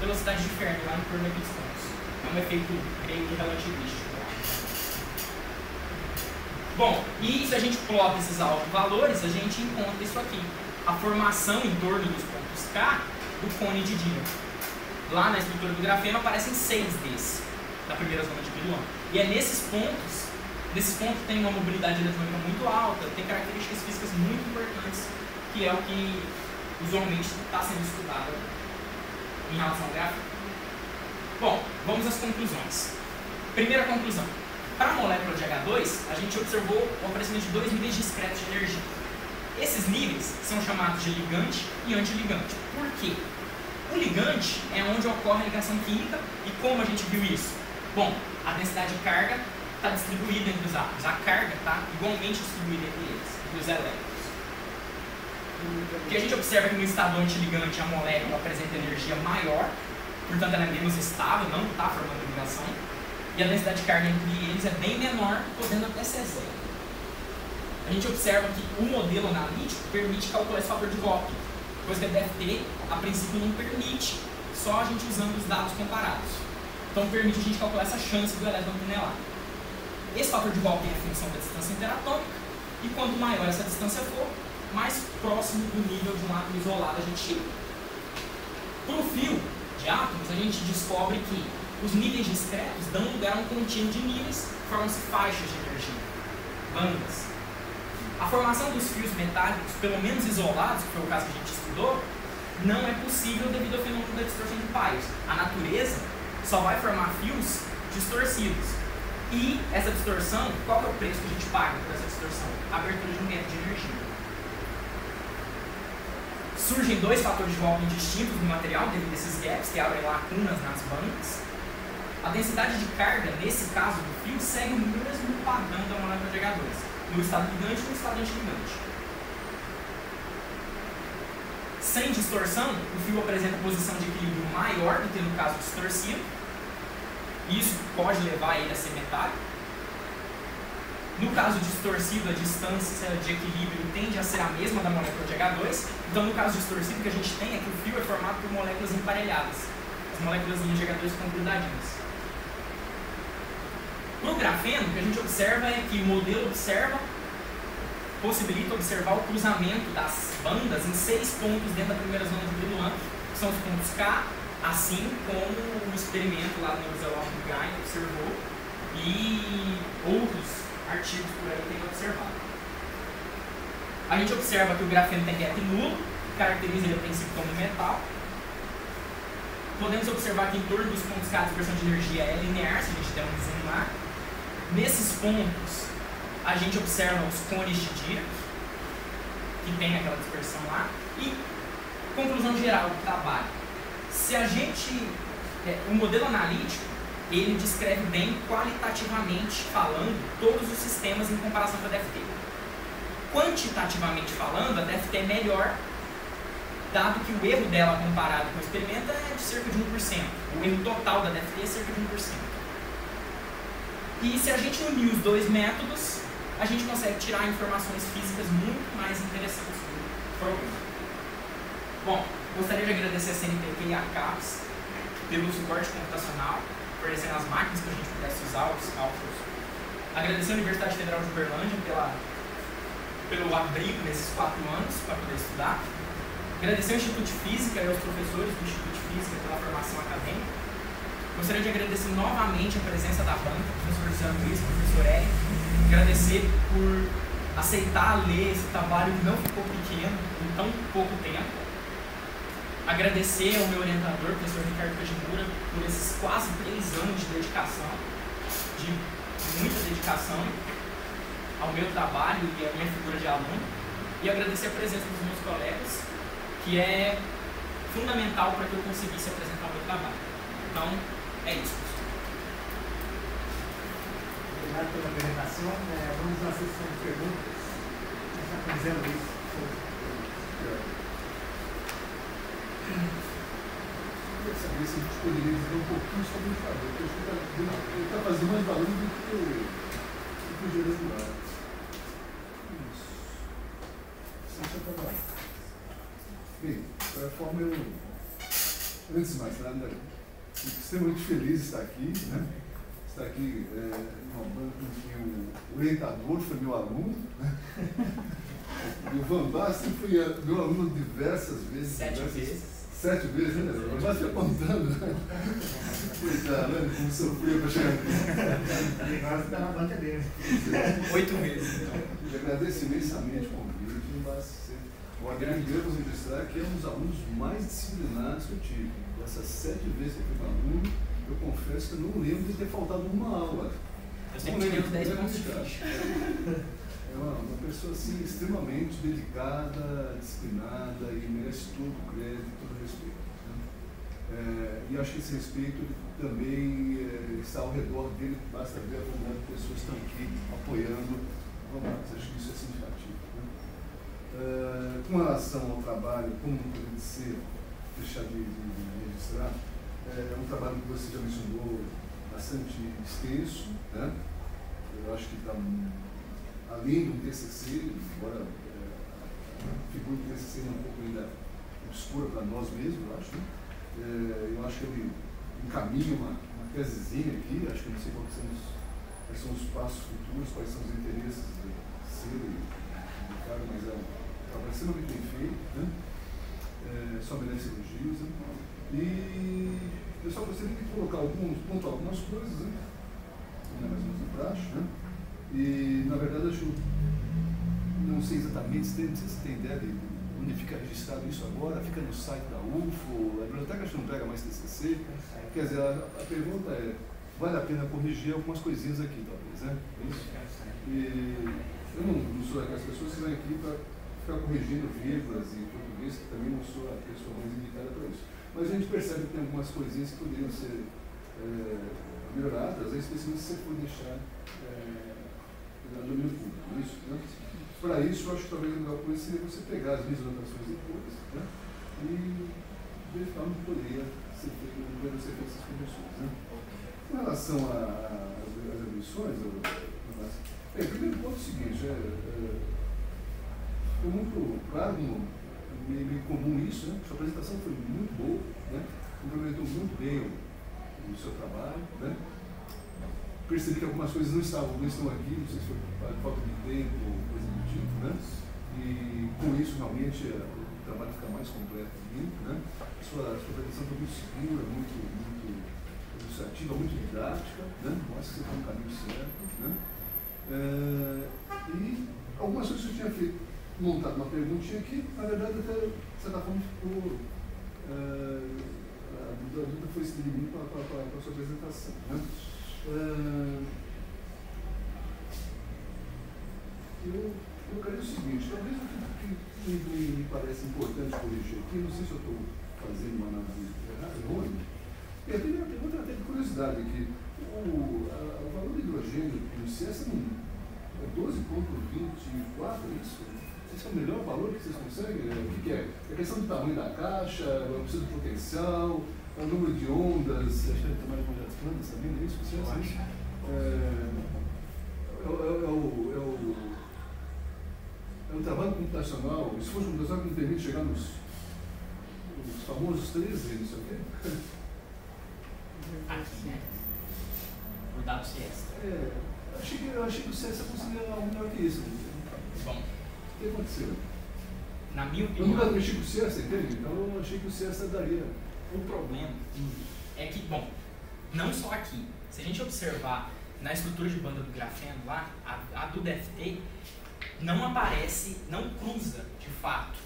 velocidade de Fermi lá em torno daqueles pontos. É um efeito meio que relativístico. Bom, e se a gente plota esses valores, a gente encontra isso aqui. A formação em torno dos pontos K do cone de Dirac. Lá na estrutura do grafeno aparecem 6 desses, da primeira zona de Brillouin. E é nesses pontos tem uma mobilidade eletrônica muito alta, tem características físicas muito importantes, que é o que usualmente está sendo estudado em relação ao grafeno. Bom, vamos às conclusões. Primeira conclusão. Para a molécula de H2, a gente observou o aparecimento de 2 níveis discretos de energia. Esses níveis são chamados de ligante e antiligante. Por quê? O ligante é onde ocorre a ligação química e como a gente viu isso? Bom, a densidade de carga está distribuída entre os átomos. A carga está igualmente distribuída entre eles, entre os elétrons. O que a gente observa é que no estado antiligante a molécula apresenta energia maior, portanto ela é menos estável, não está formando ligação, e a densidade de carga entre eles é bem menor, podendo até ser zero. A gente observa que o modelo analítico permite calcular esse fator de Vogt, coisa que a DFT, a princípio, não permite, só a gente usando os dados comparados. Então permite a gente calcular essa chance do elétron tunelar. Esse fator de Vogt é a função da distância interatômica, e quanto maior essa distância for, mais próximo do nível de um átomo isolado a gente chega. Para o fio de átomos, a gente descobre que os níveis discretos dão lugar a um contínuo de níveis, formam-se faixas de energia, bandas. A formação dos fios metálicos, pelo menos isolados, que foi o caso que a gente estudou, não é possível devido ao fenômeno da distorção de Pairs. A natureza só vai formar fios distorcidos. E essa distorção, qual é o preço que a gente paga por essa distorção? A abertura de um método de energia. Surgem 2 fatores de Vogt distintos no material devido a esses gaps que abrem lacunas nas bandas. A densidade de carga, nesse caso do fio, segue o mesmo padrão da molécula de H2, no estado ligante e no estado antiligante. Sem distorção, o fio apresenta posição de equilíbrio maior do que no caso distorcido. Isso pode levar ele a ser metálico. No caso distorcido, a distância de equilíbrio tende a ser a mesma da molécula de H2. Então, no caso distorcido, o que a gente tem é que o fio é formado por moléculas emparelhadas. As moléculas de H2 ficam grudadinhas. No grafeno, o que a gente observa é que o modelo possibilita observar o cruzamento das bandas em 6 pontos dentro da primeira zona de Brillouin, que são os pontos K, assim como o experimento lá no Neurozelov Gain observou e outros artigos por aí têm observado. A gente observa que o grafeno tem gap nulo, que caracteriza ele a princípio como metal. Podemos observar que em torno dos pontos K a dispersão de energia é linear, se a gente der um zoom lá. Nesses pontos, a gente observa os cones de Dirac, que tem aquela dispersão lá. E, conclusão geral do trabalho. Se a gente... o modelo analítico, ele descreve bem, qualitativamente falando, todos os sistemas em comparação com a DFT. Quantitativamente falando, a DFT é melhor, dado que o erro dela comparado com o experimento é de cerca de 1%. O erro total da DFT é cerca de 1%. E se a gente unir os 2 métodos, a gente consegue tirar informações físicas muito mais interessantes do problema. Bom, gostaria de agradecer a CNPq e a CAPES pelo suporte computacional, fornecendo as máquinas para a gente pudesse usar os cálculos. Agradecer a Universidade Federal de Uberlândia pelo abrigo nesses 4 anos para poder estudar. Agradecer ao Instituto de Física e aos professores do Instituto de Física pela formação acadêmica. Gostaria de agradecer novamente a presença da banca, professor José Luiz, professor Eric. Agradecer por aceitar ler esse trabalho que não ficou pequeno em tão pouco tempo. Agradecer ao meu orientador, professor Ricardo Kajimura, por esses quase 3 anos de dedicação, de muita dedicação ao meu trabalho e à minha figura de aluno. E agradecer a presença dos meus colegas, que é fundamental para que eu conseguisse apresentar o meu trabalho. Então, é isso. Obrigado pela apresentação. Vamos à sessão de perguntas. Nós já fizemos isso. Eu queria saber se a gente poderia dizer um pouquinho sobre o indicador, porque ele está fazendo mais barulho do que o gerador. Isso. Deixa eu falar. Bem, para a Fórmula 1. Antes de mais nada, fico extremamente feliz de estar aqui, né? Estar aqui numa banda em que o orientador foi meu aluno, né? E o Van Basten foi meu aluno diversas vezes. 7 vezes. 7 vezes, né? Eu já fui apontando, né? Coitado, né? Como sofria para chegar aqui. Agora você está na banca dele. 8 vezes, então. Eu agradeço imensamente o convite, mas devemos registrar que é um dos alunos mais disciplinados que eu tive. Dessas 7 vezes que eu fui aluno, eu confesso que eu não lembro de ter faltado uma aula. Eu sempre tirei os 10 pontos de ficha. É uma pessoa assim, extremamente dedicada, disciplinada e merece todo o crédito e todo o respeito. Né? E acho que esse respeito também está ao redor dele, basta ver a quantidade de pessoas que estão aqui apoiando. Acho que isso é significativo. Né? Com relação ao trabalho, como não poderia deixar de registrar, é um trabalho que você já mencionou bastante extenso, né? Eu acho que está além do TCC, embora a figura do TCC é um pouco ainda obscura para nós mesmos, eu acho, né? Eu acho que ele encaminha uma tesezinha aqui, acho que não sei quais são os passos futuros, quais são os interesses de ser publicado, mas é um trabalho extremamente bem feito, né? Só merece elogios, né? E eu só gostaria de colocar pontuar algumas coisas, né? Mais ou menos no praxe, né? E, na verdade, acho, não sei exatamente se você tem ideia de onde fica registrado isso agora, fica no site da UFO, a biblioteca acho que não pega mais TCC. Quer dizer, a pergunta é, vale a pena corrigir algumas coisinhas aqui, talvez, né? Isso. E eu não sou aquelas pessoas que vêm aqui para ficar corrigindo vírgulas em português, que também não sou a pessoa mais indicada para isso. Mas a gente percebe que tem algumas coisinhas que poderiam ser melhoradas, especialmente se você for deixar no domínio público. Isso, né? Para isso, eu acho que talvez a melhor coisa seria você pegar as minhas anotações depois, né? E verificar onde poderia ser feito essas conversões. Né? Com relação às eleições, o primeiro ponto é o seguinte, ficou muito claro, meio comum isso, né? Sua apresentação foi muito boa, né? Complementou muito bem o seu trabalho, né? Percebi que algumas coisas não estão aqui, não sei se foi por falta de tempo ou coisa do tipo, né? E com isso realmente o trabalho fica mais completo aqui, né? Sua apresentação foi muito segura, muito ilustrativa, muito didática, né? Mostra que você está no caminho certo, né? E algumas coisas que eu tinha feito, montado uma perguntinha aqui, na verdade até, de certa forma, ficou a dúvida foi se dirimir com a sua apresentação, né? Eu queria o seguinte, talvez o que me parece importante corrigir aqui, não sei se eu estou fazendo uma análise errônea, e a primeira pergunta é até de curiosidade, que o valor do hidrogênio no CS é 12,24, é isso? Esse é o melhor valor que vocês conseguem? O que é? É questão do tamanho da caixa, a opção do potencial, o número de ondas, acho que ele tem mais de ondas também, é isso que você acha? É um trabalho computacional, esforço computacional que nos permite chegar nos famosos 13, não sei o quê. Aqui, né? O WCS. Eu achei que o CS conseguia algo melhor que isso. Bom. O que aconteceu? Na minha Eu opinião. nunca mexi com o CS, entende? Então eu achei que o CS daria. O problema é que, bom, não só aqui. Se a gente observar na estrutura de banda do grafeno lá, a do DFT não aparece, não cruza de fato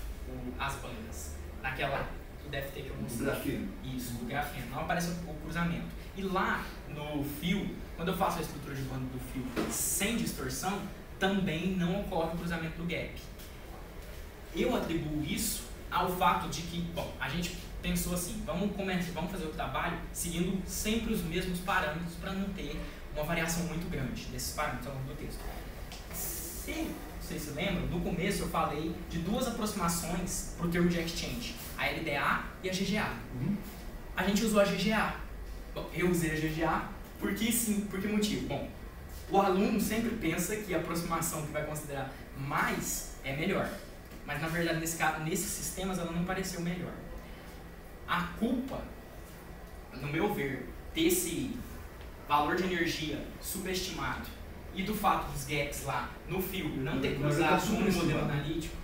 as bandas. Naquela do DFT que eu mostrei. Do grafeno. Isso, do grafeno. Não aparece o cruzamento. E lá no fio, quando eu faço a estrutura de banda do fio sem distorção, também não ocorre o cruzamento do gap. Eu atribuo isso ao fato de que, bom, a gente pensou assim, vamos fazer o trabalho seguindo sempre os mesmos parâmetros para não ter uma variação muito grande desses parâmetros ao longo do texto. Se vocês se lembram, no começo eu falei de duas aproximações para o termo de exchange, a LDA e a GGA. A gente usou a GGA. Bom, eu usei a GGA, por que motivo? Bom, o aluno sempre pensa que a aproximação que vai considerar mais é melhor. Mas na verdade, nesses sistemas, ela não pareceu melhor. A culpa no meu ver, desse valor de energia subestimado e do fato dos gaps lá no fio não ter cruzado com o modelo analítico,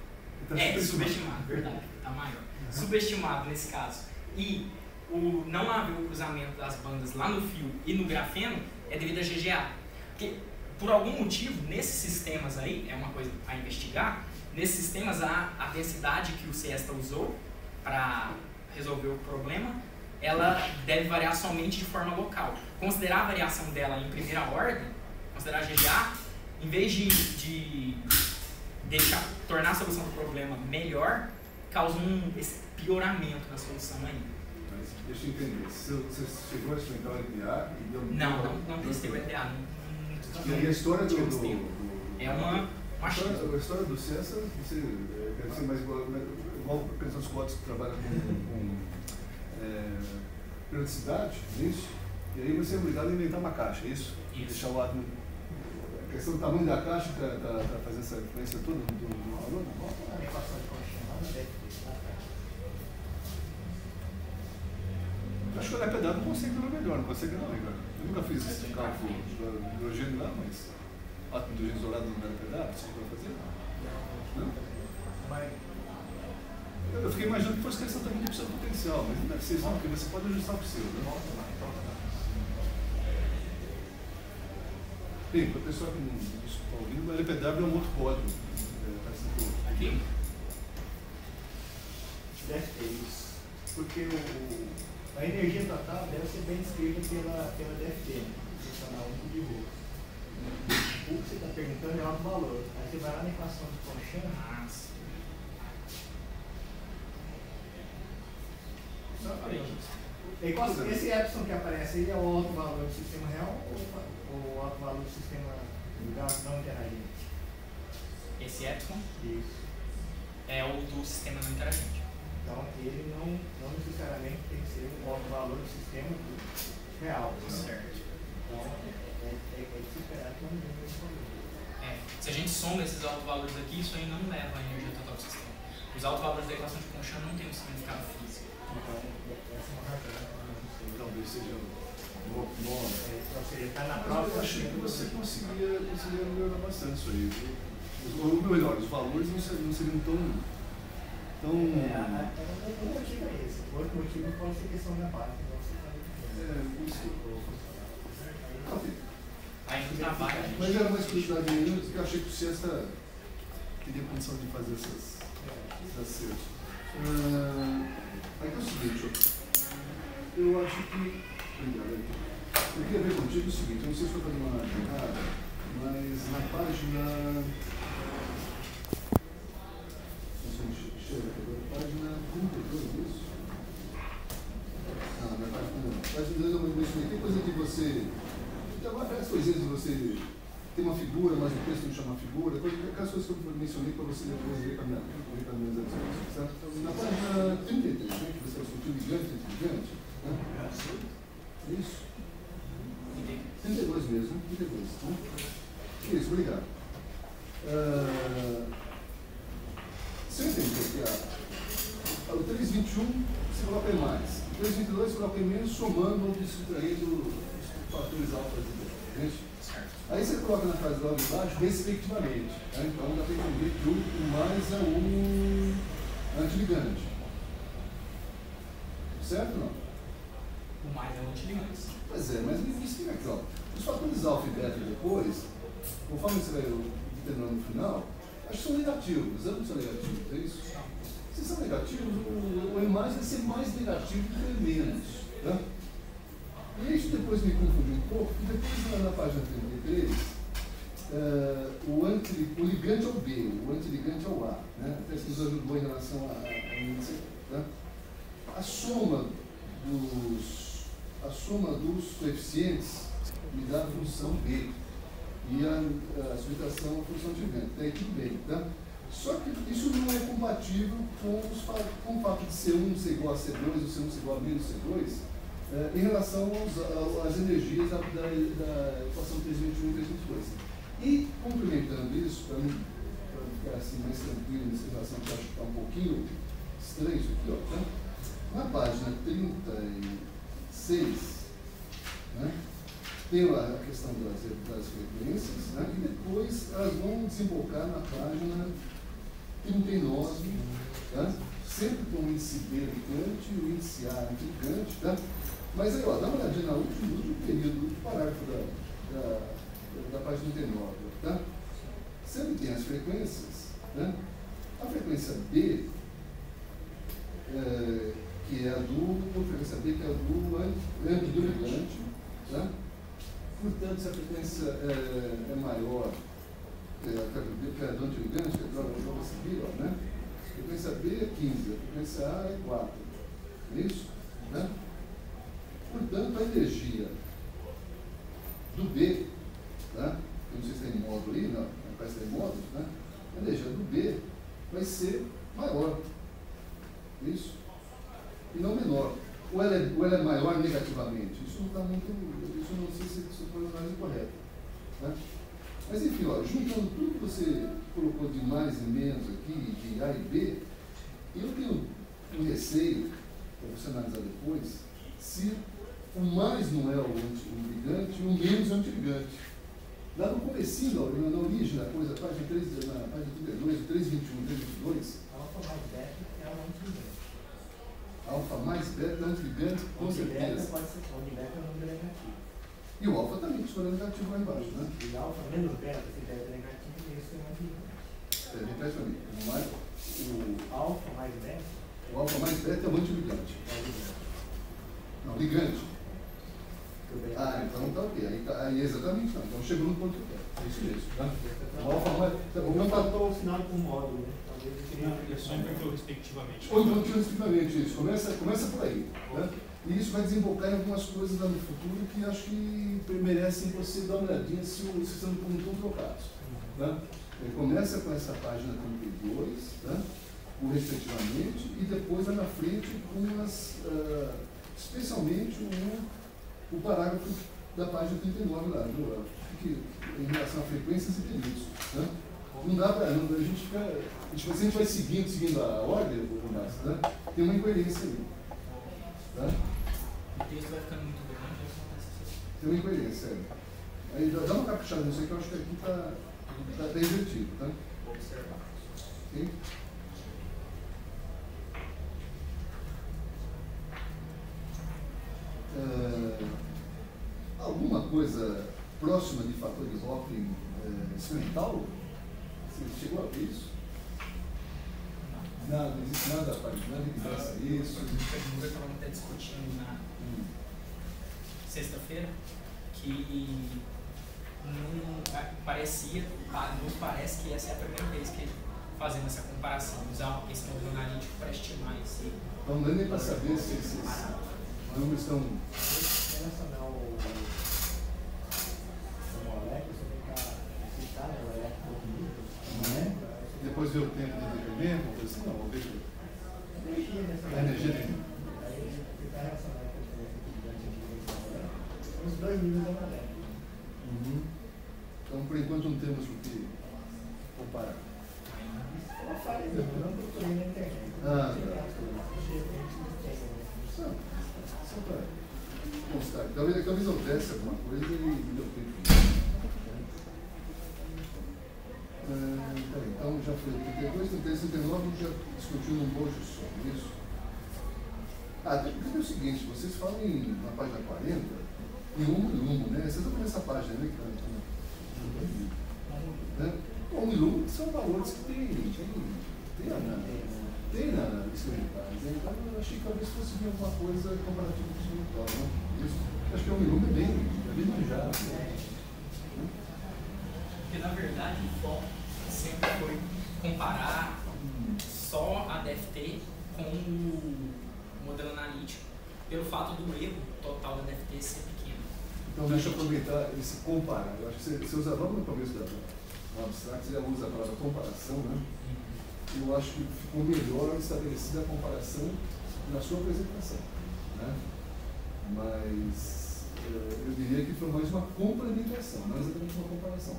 é subestimado, verdade, está maior. Subestimado nesse caso. E o não haver o cruzamento das bandas lá no fio e no grafeno é devido a GGA. Porque, por algum motivo, nesses sistemas aí, é uma coisa a investigar, nesses sistemas a densidade que o Cesta usou para resolver o problema, ela deve variar somente de forma local. Considerar a variação dela em primeira ordem, considerar a GGA, em vez de tornar a solução do problema melhor, causa esse pioramento na solução aí. Mas deixa eu entender, você chegou a experimentar o LDA e deu... Não testei o LDA. E aí a história é uma chance. A história do César, você deve ser mais igual pensando nos códigos que trabalham com periodicidade, isso? E aí você é obrigado a inventar uma caixa, é isso? Deixar o átomo... A questão do tamanho da caixa para fazer essa influência toda do valor? A equação de Cauchy lá não deve ter, tá? Acho que o LPDA não consegue não melhor, não consegue não, Igor. Eu nunca fiz esse cálculo do hidrogênio lá, mas átomo de hidrogênio isolado no LPDA, você vai fazer? Não? Eu fiquei imaginando que fosse questão também de opção potencial, mas não deve ser isso não, porque você pode ajustar o seu, né? Bem, para o pessoal que não está ouvindo, o LPW é um outro código. Aqui? Deve ter isso. Porque a energia total deve ser bem descrita pela DFT, funcional único de volts. O que você está perguntando é o alto valor. Aí você vai lá na equação de Cauchy. Esse epsilon que aparece aí é o alto valor do sistema real ou o alto valor do sistema não interagente? Esse epsilon? Isso. É o do sistema não interagente. Então ele não necessariamente tem que ser o alto valor do sistema real. Certo. Então é de se esperar que não venha esse valor. Se a gente soma esses altos valores aqui, isso aí não leva a energia total do sistema. Os altos valores da equação de Cauchy não têm um significado físico. Então, essa é uma razão. Talvez seja Então, seria estar na prova. Eu achei que você conseguia melhorar bastante isso aí. Ou melhor, os valores não seriam tão... O motivo é esse. O outro motivo pode ser questão da base. Isso. Aí no trabalho. Mas era mais curiosidade minha, porque eu achei que o Cesta teria condição de fazer esses acertos. Aí é o seguinte, eu acho que. Obrigado. Eu queria ver contigo o seguinte, eu não sei se eu estou fazendo uma análise errada, mas na página. Página 32, isso? Não, na página 2 eu mencionei. Tem coisa que você. Então, aquelas coisinhas de você ter uma figura, mas o texto não chama figura, aquelas coisas que eu mencionei para você depois ver para minhas ações. Certo? Na página 33, né, que você discutiu ligante entre ligante, né? É isso? 32 mesmo, 32. Né? Isso, obrigado. Você entendeu que o 321 você coloca em mais, o 322 você coloca em menos, somando ou subtraindo os fatores alfa e beta. Aí você coloca na frase logo embaixo, respectivamente. Né? Então dá para entender que o mais é um antiligante. Certo ou não? O mais é um antiligante. Pois é, mas me explica aqui, ó. Os fatores alfa e beta depois, conforme você vai determinando no final, acho que são negativos. Ambos são negativos, é isso? Se são negativos, o E vai ser mais negativo que o E menos. Tá? E isso depois me confundiu um pouco, porque depois na página 33, o ligante é o B, o antiligante é o A. Né? Até que nos ajudou em relação a índice. Tá? A soma dos coeficientes me dá a função B. E a subtração a função de vento. Daí tudo bem. Tá? Só que isso não é compatível com o fato de C1 ser igual a C2 ou C1 ser igual a menos C2 em relação às energias da equação 321 e 322. E complementando isso, para ficar assim, mais tranquilo nessa relação que eu acho que está um pouquinho estranho isso aqui, ó, tá? Na página 37, 6, né? Tem a questão das frequências, né? E depois elas vão desembocar na página 39, tá? Sempre com o índice B ligante e o índice A ligante, tá? Mas aí, ó, dá uma olhadinha no último período, no último parágrafo da página 39, tá? Sempre tem as frequências, né? A frequência B, que é a do antiligante, tá? Portanto, se a frequência é maior que a do antiligante, que é a prova civil, né? A frequência B é 15, a frequência A é 4. É isso? Né? Portanto, a energia do B, tá? Eu não sei se tem módulo aí, não, parece que tem módulos, né? A energia do B vai ser maior. Isso? E não menor. Ou ela é maior negativamente? Isso não está muito. Isso não sei se isso foi a análise correta. Tá? Mas enfim, ó, juntando tudo que você colocou de mais e menos aqui, de A e B, eu tenho um receio, para você analisar depois, se o mais não é o ligante e o menos é o antiligante. Lá no comecinho, na origem da coisa, página 3, na página 32, 321, 322. Alfa mais beta é o antiligante. Alfa mais beta é o antiligante, com certeza. Pode ser, o beta é o número negativo. E o alfa também, que escolhe negativo lá embaixo, né? E alfa menos beta, se beta é negativo, isso é um antiligante. Repete para mim. O alfa mais beta? O alfa mais beta é o antiligante. É o ligante. Não, ligante. Então tá ok. Aí exatamente não. Então chegou no ponto que eu quero. É isso mesmo. Tá? O alfa mais. Não faltou o sinal com o módulo, né? Talvez eu queria. Ele só inverteu respectivamente. Ou inverteu respectivamente, isso. Começa por aí. Né? E isso vai desembocar em algumas coisas lá no futuro que acho que merecem você dar uma olhadinha se estão trocados. Né? Ele começa com essa página 32, né? O respectivamente, e depois lá na frente com as. Especialmente o parágrafo da página 39 lá, em relação a frequências e períodos. Né? Não dá para. A gente se a gente vai seguindo a ordem, né? Tem uma incoerência ali. Tá? O texto vai ficando muito grande, acontece isso. Tem uma incoerência. Aí dá uma caprichada nisso aí que eu acho que aqui está invertido. Tá? Vou observar. Okay? Alguma coisa próxima de fator de Hopkin experimental? Você chegou a ver isso? Nada, não existe nada para evidência isso. Nós estávamos até discutindo na sexta-feira que nos parece que essa é a primeira vez que fazendo essa comparação, usar esse modelo analítico para estimar esse. Não dá nem para saber se esses números estão. Relacionar o molécula, você tem que aceitar o molécula do nível. Depois ver o tempo de desenvolvimento, ou assim, não, vou ver Energia nessa a energia dele. Aí você está relacionando com os dois níveis da molécula. Então, por enquanto, não temos o que comparar. Eu falei, eu não procurei na internet. Só para constar. Talvez houvesse alguma coisa e me deu tempo. Então já foi 32, 33, 39, a gente já discutiu num bojo só, isso? Tem que ver o seguinte, vocês falam na página 40, em lumbo, né? Vocês estão vendo essa página, né? O lumbo são valores que tem na experimental. Então eu achei que talvez fosse vir alguma coisa comparativa com o experimental, né? Isso. Acho que o lumbo é bem manjado. Porque na verdade o foco sempre foi comparar só a DFT com o modelo analítico, pelo fato do erro total da DFT ser pequeno. Então deixa eu aproveitar esse comparar. Eu acho que você usa logo no começo do abstract, você já usa a palavra comparação, né? Eu acho que ficou melhor estabelecida a comparação na sua apresentação, né? Mas eu diria que foi mais uma complementação, não exatamente uma comparação.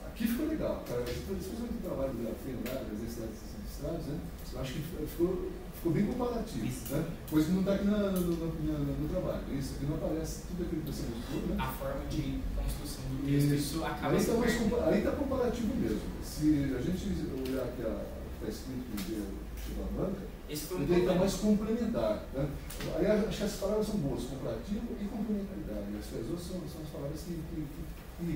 A Aqui ficou legal, cara. Especialmente o trabalho do grafeno lá, das necessidades estrados, né? Eu acho que ficou bem comparativo, né? Coisa que não está aqui no trabalho. Isso aqui não aparece tudo aquilo que você mostrou, né? A forma de construção do texto, isso acaba sendo... Aí está comparativo mesmo. Se a gente olhar aqui está escrito no Chiva Banca, ele está mais complementar. Né? Aí acho que as palavras são boas, comparativo e complementaridade. As outras são as palavras que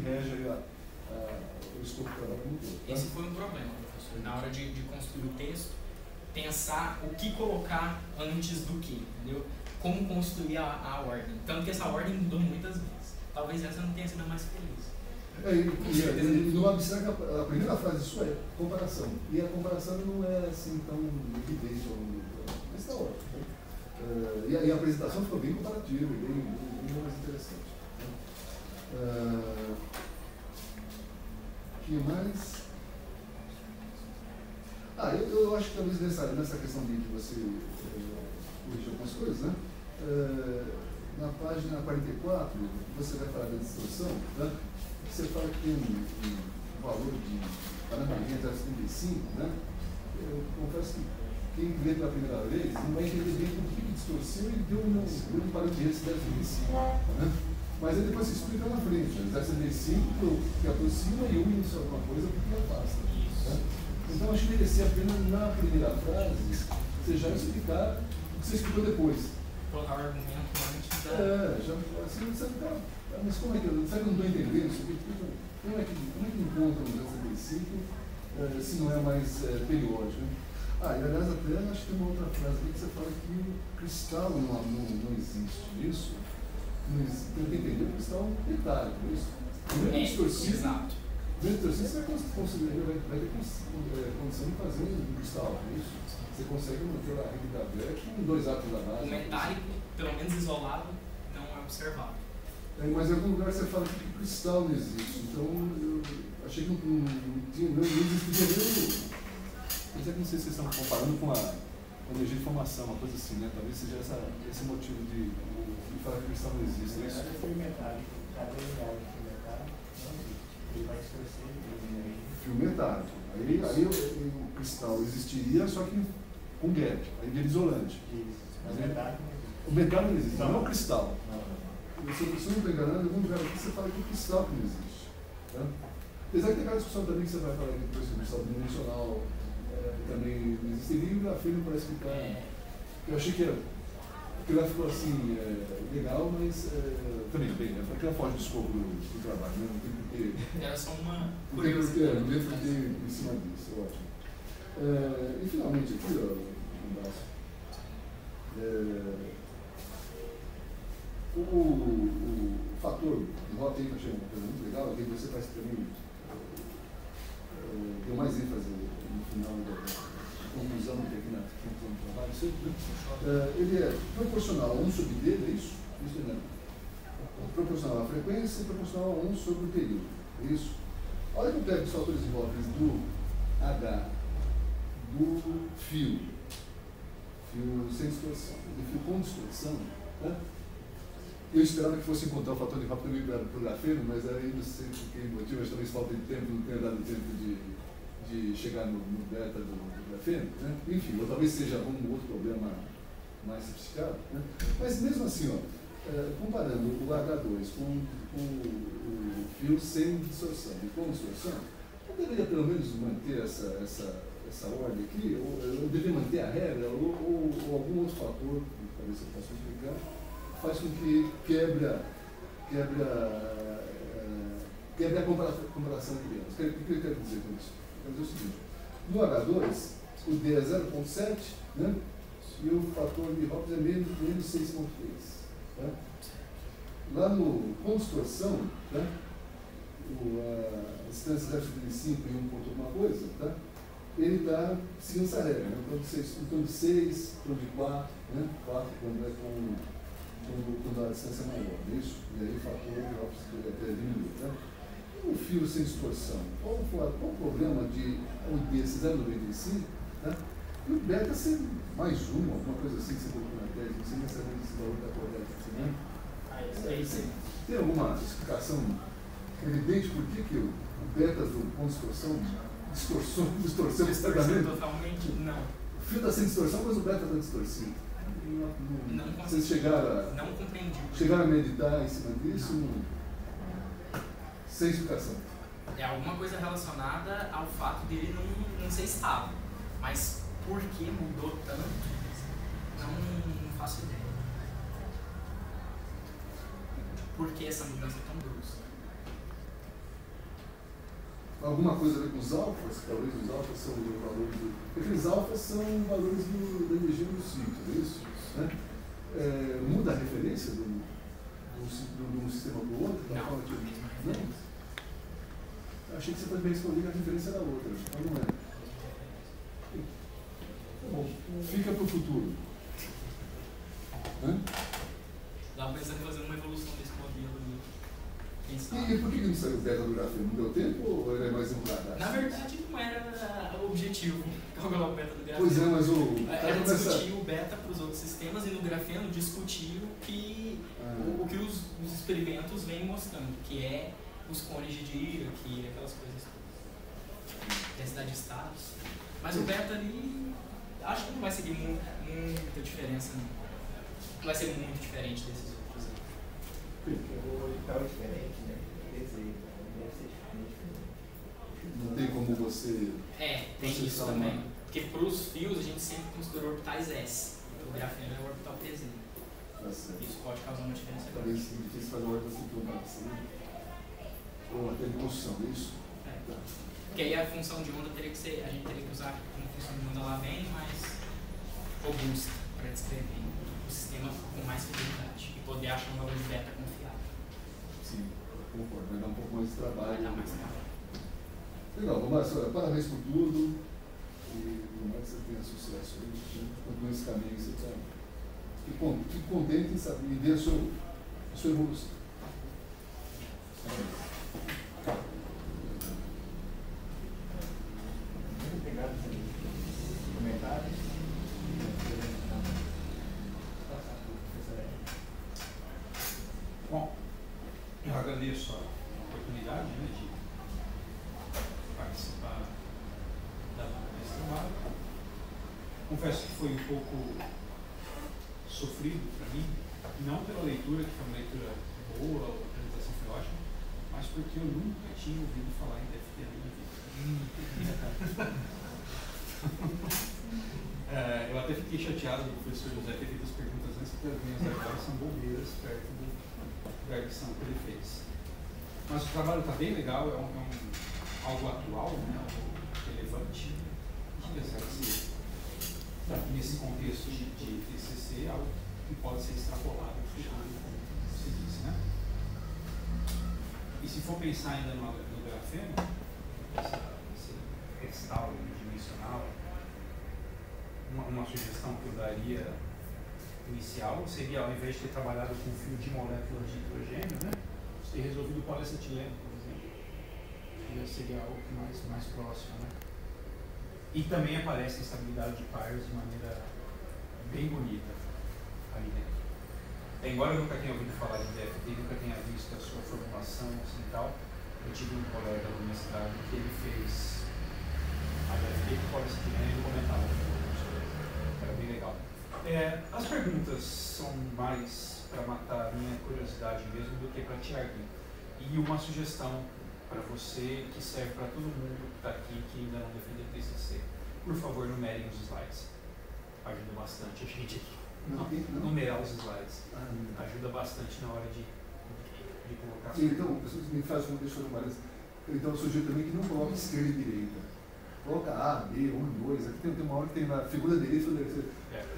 regem o escopo do trabalho como todo. Tá? Esse foi um problema, professor, na hora de construir o texto, pensar o que colocar antes do que, entendeu? Como construir a ordem. Tanto que essa ordem mudou muitas vezes. Talvez essa não tenha sido a mais feliz. E no abstrato, a primeira frase sua é comparação. E a comparação não é assim tão evidente ao longo do tempo. Mas está ótimo. E a apresentação ficou bem comparativa, bem mais interessante. O que mais? Eu acho que talvez nessa questão de que você corrigiu algumas coisas, né? Na página 44, você vai falar da distorção, né? Você fala que tem um valor de parâmetro 0,75, né? Eu confesso que quem lê pela primeira vez não vai entender bem por que distorceu e deu um parâmetro de 0,75, né? Mas aí depois você explica na frente, né? 0,75 que aproxima e une isso alguma coisa porque afasta. Né? Então acho que merecia a pena na primeira frase você já explicar o que você explicou depois. Colocar o argumento antes da... já assim, você fica... Mas como é que eu não estou entendendo isso aqui? Como é que encontra um 0,75 se não é mais periódico? Né? E aliás, até acho que tem uma outra frase aqui que você fala que o cristal não existe. Isso? Tem que entender o cristal é um detalhe, é isso? Exato. Dentro você vai ter condição de fazer um cristal, é isso? Você consegue manter a rede da Black em 2 átomos da base. O metálico, pelo menos isolado, não é observado. Mas em algum lugar você fala que o cristal não existe, então eu achei que não existiria nem. Mas é que não sei se vocês estão comparando com a energia de formação, uma coisa assim, né? Talvez seja esse motivo de falar que o cristal não existe. Isso é fio metálico, cada unidade de fio metálico não existe. Ele vai distorcer fio metálico. Aí o cristal existiria, só que com gap, aí ele isolante. Isso. Mas metálico não existe. O metálico não existe, não é o cristal. Não. Se eu não estou enganado, em algum lugar aqui você fala que o cristal que não existe. Tá? Apesar que tem aquela discussão também que você vai falar aqui depois que o cristal dimensional também não existiria, e o grafeno parece ficar. Eu achei que aquilo lá ficou assim, legal, mas também, bem, aquilo foge do escopo do trabalho, né? Não tem porque. Era só uma Não tem porque, curiosidade. não tem porque em cima disso, ótimo. E finalmente aqui, o fator de rota aí que eu achei uma coisa muito legal, que você faz também, deu mais ênfase no final da conclusão aqui na conclusão do trabalho, ele é proporcional a 1 sobre D, é isso? Isso não. Proporcional à frequência e proporcional a 1 sobre o período, é isso? Olha que eu pego os fatores de rota do H, do fio sem distorção, do fio com distorção, né? Eu esperava que fosse encontrar o fator de rota também para o grafeno, mas aí não sei por que motivo, acho que talvez falta de tempo, não tenha dado tempo de chegar no beta do grafeno, né? Enfim, ou talvez seja um outro problema mais sofisticado, né? Mas mesmo assim, comparando o H2 com o fio sem distorção e com distorção, eu deveria pelo menos manter essa ordem aqui, ou eu deveria manter a regra, ou algum outro fator, talvez eu possa explicar, faz com que quebre a comparação entre elas. O que eu quero dizer com isso? Eu quero dizer o seguinte: no H2, o D é 0,7, né? E o fator de Hopf é menos 6,3. Tá? Lá no com distorção, tá? A distância 0,75 e 1 ponto alguma coisa, tá? Ele está seguindo essa regra, né? Em torno de 6, em torno de 4, né? 4 quando a distância é maior, isso? E aí o fator de Hopf diminui. Tá? O fio sem distorção, qual o problema de o D ser 0,95, tá? E o beta ser mais 1, alguma coisa assim que você colocou na tese, não sei necessariamente se esse valor está correto. Né? Sim. Tem alguma explicação evidente por que o beta do ponto de distorção, distorceu o Distorceu estragamento? totalmente? Não. O fio está sem distorção, mas o beta está distorcido. Não Vocês chegaram Não compreendi. a meditar em cima disso? Sem explicação. É alguma coisa relacionada ao fato dele não ser estável. Mas por que mudou tanto? Não faço ideia. Por que essa mudança é tão brusca? Alguma coisa a ver com os alfas? Talvez os alfas são os valores do... Aqueles alfas são valores da energia do ciclo, é isso? Né? Muda a referência de um sistema para o outro? Não, Que... a mesma referência. Não? Achei que você também respondeu que a referência era outra, mas não é. Tá bom, fica para o futuro. Estava pensando em fazer uma evolução desse modelo ali. E por que não saiu o beta do grafeno? Não deu tempo ou ele é mais empolgado? Na verdade, não era o objetivo calcular o beta do grafeno. Pois é, mas era discutir o beta para os outros sistemas e no grafeno discutir o que os experimentos vêm mostrando, que é os cones de Dirac, aquelas coisas todas. Densidade de estados. Mas o beta ali, acho que não vai seguir muita diferença, não vai ser muito diferente desses outros aí. O oriental é diferente, né? Desenho, deve ser diferente. Não tem como você... Tem isso também. Porque para os fios a gente sempre considera orbitais S. O grafeno é o orbital PZ. Isso pode causar uma diferença grande. Talvez seja difícil fazer uma orbital sincronizada, né? Ou até de construção, é isso? Porque aí a função de onda teria que ser, a gente teria que usar como função de onda lá bem mais robusta para descrever o sistema com mais fidelidade e poder achar um valor de beta confiável. Sim, concordo. Vai dar um pouco mais de trabalho. Vai dar mais trabalho. Legal, Márcio, parabéns por tudo. E tomara que você tenha sucesso aí. Continue esse caminho que você está. Fique contente em saber e ver a sua evolução. Muito obrigado pelos comentários. Bom, eu agradeço a oportunidade de participar desse trabalho. Confesso que foi um pouco sofrido para mim, não pela leitura, que foi uma leitura boa, a apresentação foi ótima, mas porque eu nunca tinha ouvido falar em DFT na minha vida. Eu até fiquei chateado do professor José ter feito as perguntas antes, porque as minhas agora são bobeiras perto da lição que ele fez. Mas o trabalho está bem legal, algo atual, né, algo relevante, que apesar de ser, nesse contexto de TCC, algo que pode ser extrapolado no futuro, como se disse, né? E se for pensar ainda no grafeno, esse cristal dimensional, uma sugestão que eu daria inicial seria, ao invés de ter trabalhado com fio de moléculas de hidrogênio, né, você ter resolvido polietileno, por exemplo. Já seria algo mais próximo, né? E também aparece a estabilidade de pares de maneira bem bonita ali dentro. Embora eu nunca tenha ouvido falar de DFT, nunca tenha visto a sua formulação assim e tal, eu tive um colega da universidade que ele fez a DFT com polietileno e ele comentava era bem legal. As perguntas são mais para matar a minha curiosidade mesmo do que para te arguir. E uma sugestão para você que serve para todo mundo que está aqui que ainda não defendeu o TCC. Por favor, numerem os slides. Ajuda bastante a gente aqui. Numerar os slides. Ajuda bastante na hora de colocar. Então, me faz uma deixa eu fazer. Então, eu sugiro também que não coloque esquerda e direita. Coloca A, B, 1, 2. Aqui tem uma hora que tem na figura direita.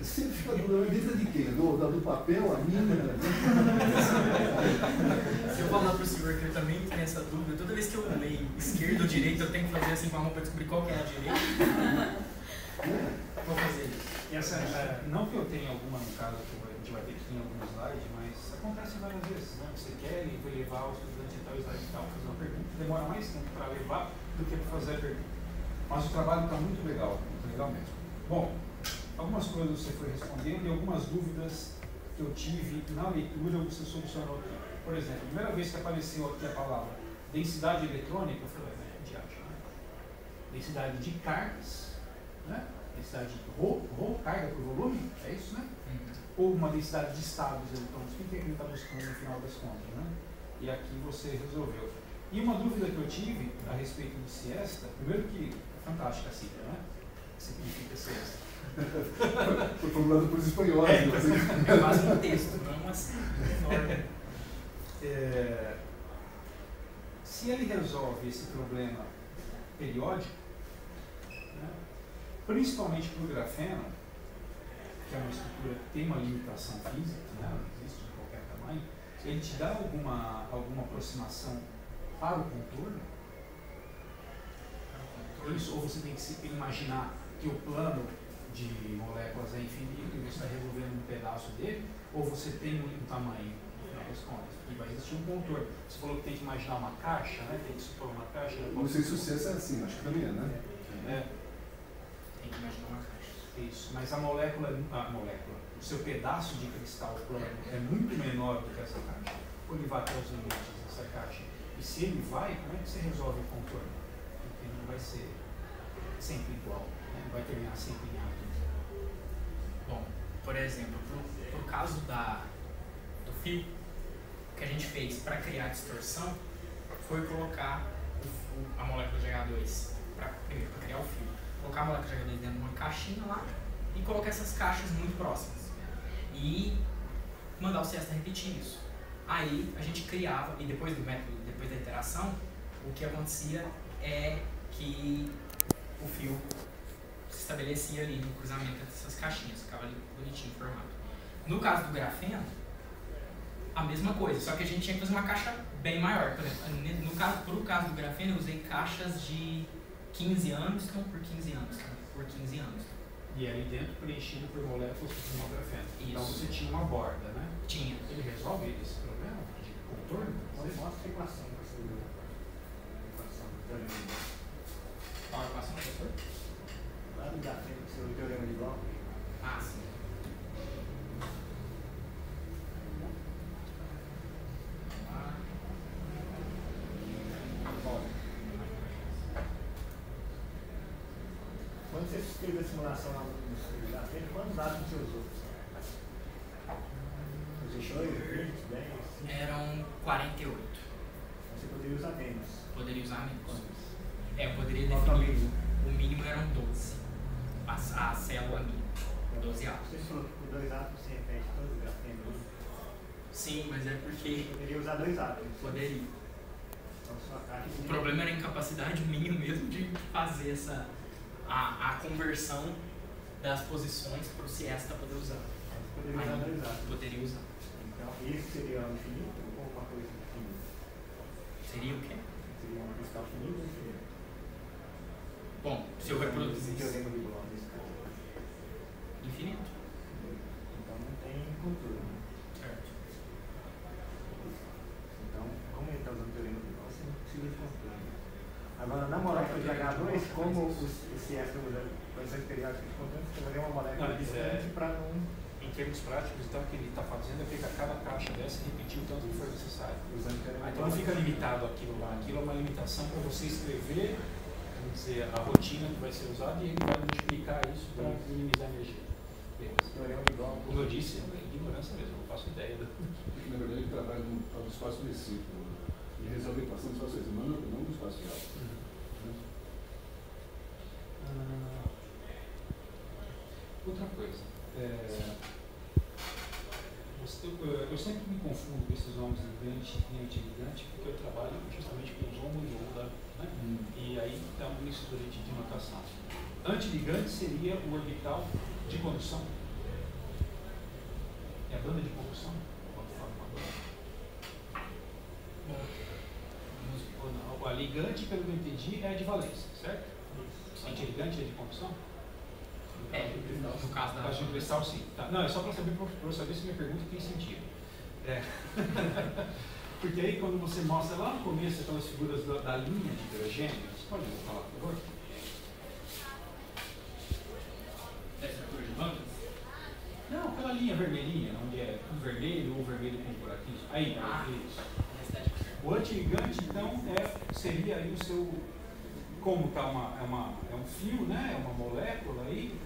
Você fica dentro de quem? Do papel, a mina? Se eu falar para o senhor que eu também tenho essa dúvida, toda vez que eu leio esquerda ou direita, eu tenho que fazer assim com a mão para descobrir qual que é a direita. Vou fazer isso. Não que eu tenha alguma, no caso, que a gente vai ter aqui em algum slide, mas acontece várias vezes, né? Você quer levar o estudante a tal slide e tal, fazer uma pergunta, demora mais tempo para levar do que para fazer a pergunta. Mas o trabalho está muito legal mesmo. Bom, algumas coisas você foi respondendo e algumas dúvidas que eu tive na leitura você solucionou aqui. Por exemplo, a primeira vez que apareceu aqui a palavra densidade eletrônica, eu falei, de átomo, né? Densidade de cargas, né? Densidade de ρ, carga por volume, é isso, né? Ou uma densidade de estados eletrônicos, o que é que ele está buscando no final das contas, né? E aqui você resolveu. E uma dúvida que eu tive a respeito de siesta, primeiro que é fantástica a sigla, né? O que significa siesta? Foi formulado por espanhóis. É quase um texto, não assim. Se ele resolve esse problema periódico, né, principalmente para o grafeno, que é uma estrutura que tem uma limitação física, né, não existe de qualquer tamanho, ele te dá alguma aproximação para o contorno? Isso, ou você tem que se imaginar que o plano de moléculas é infinito e você está resolvendo um pedaço dele, ou você tem um tamanho, no final das contas, e vai existir um contorno. Você falou que tem que imaginar uma caixa, né? Tem que supor uma caixa. Não sei se o sucesso é assim, acho que também é, né? Tem que imaginar uma caixa. Isso, mas a molécula, o seu pedaço de cristal plano é muito menor do que essa caixa. Quando ele vai até os limites dessa caixa. E se ele vai, como é que você resolve o contorno? Porque não vai ser sempre igual, né? Não vai terminar sempre em átomos. Bom, por exemplo, pro caso do fio, o que a gente fez para criar a distorção foi colocar a molécula de H2, primeiro para criar o fio, colocar a molécula de H2 dentro de uma caixinha lá e colocar essas caixas muito próximas e mandar o Siesta repetir isso. Aí a gente criava, e depois do método, depois da iteração, o que acontecia é que o fio se estabelecia ali no cruzamento dessas caixinhas, ficava ali bonitinho formado. No caso do grafeno, a mesma coisa, só que a gente tinha que fazer uma caixa bem maior. Por exemplo, pro caso do grafeno, eu usei caixas de 15 Angstrom por 15 Angstrom por 15 Angstrom. E aí dentro preenchido por moléculas que tinham grafeno. Isso. Então você tinha uma borda, né? Tinha. Ele resolve esse problema de contorno? Mostra a equação para você ver. Equação do teorema de Bloch. Qual a equação, professor? Lá no grafeno, que você o teorema de Bloch. Ah, sim. Quando você escreveu a simulação lá no grafeno, quantos átomos você usou? Você 2, 20, 10? Eram 48. Você poderia usar menos. Poderia usar menos. Quantos? Eu poderia Qual que é o definir. mínimo? O mínimo eram 12. A célula mínima. 12 átomos. Você falou que por 2 átomos você repete todo o grafeno. Sim, mas é porque Você poderia usar 2 átomos. poderia. Então sua caixa O problema era a incapacidade minha mesmo de fazer a conversão das posições para o Siesta poder usar. Você poderia usar 2 átomos. Poderia usar. Então, esse seria um infinito ou uma coisa infinita? Seria o quê? Seria um cristal finito ou infinito? Bom, se eu reproduzisse teorema de Bloch nesse caso. infinito. Então não tem contorno. Certo. Então, como ele está usando o teorema de Bloch, você não precisa de contorno. Agora, na molécula de H2, como esse éster usa condições periódicas de contorno, você vai ter uma molécula distante para não... Em termos práticos, então, o que ele está fazendo é pegar cada caixa dessa e repetir o tanto que for necessário. usando o teorema de Então não Bloch. fica limitado aquilo lá. Aquilo é uma limitação para você escrever, vamos dizer, a rotina que vai ser usada e ele vai multiplicar isso para minimizar a energia. Beleza. Teorema de Bloch. Como eu disse, é ignorância mesmo, eu não faço ideia. Porque, na verdade, ele trabalha no espaço específico e resolve a equação do espaço específico, não do espaço real. Outra coisa, eu sempre me confundo com esses nomes ligante e antiligante porque eu trabalho justamente com os homo e onda, né? E aí dá uma mistura de notação. Antiligante seria o orbital de condução. É a banda de condução? Quando fala uma banda. A ligante, pelo que eu entendi, é a de valência, certo? Antiligante é de condução? No caso da... Caso de cristal, sim. Tá. Não, é só para saber, para eu saber se minha pergunta tem sentido. Porque aí, quando você mostra lá no começo aquelas figuras da linha de hidrogênio, você pode falar, por favor? Da estrutura de bandas? Não, aquela linha vermelhinha, onde é um vermelho ou vermelho com buraquinhos. Aí, isso. Densidade de carga. O antiligante, então, seria aí o seu, como tá é um fio, né? É uma molécula aí,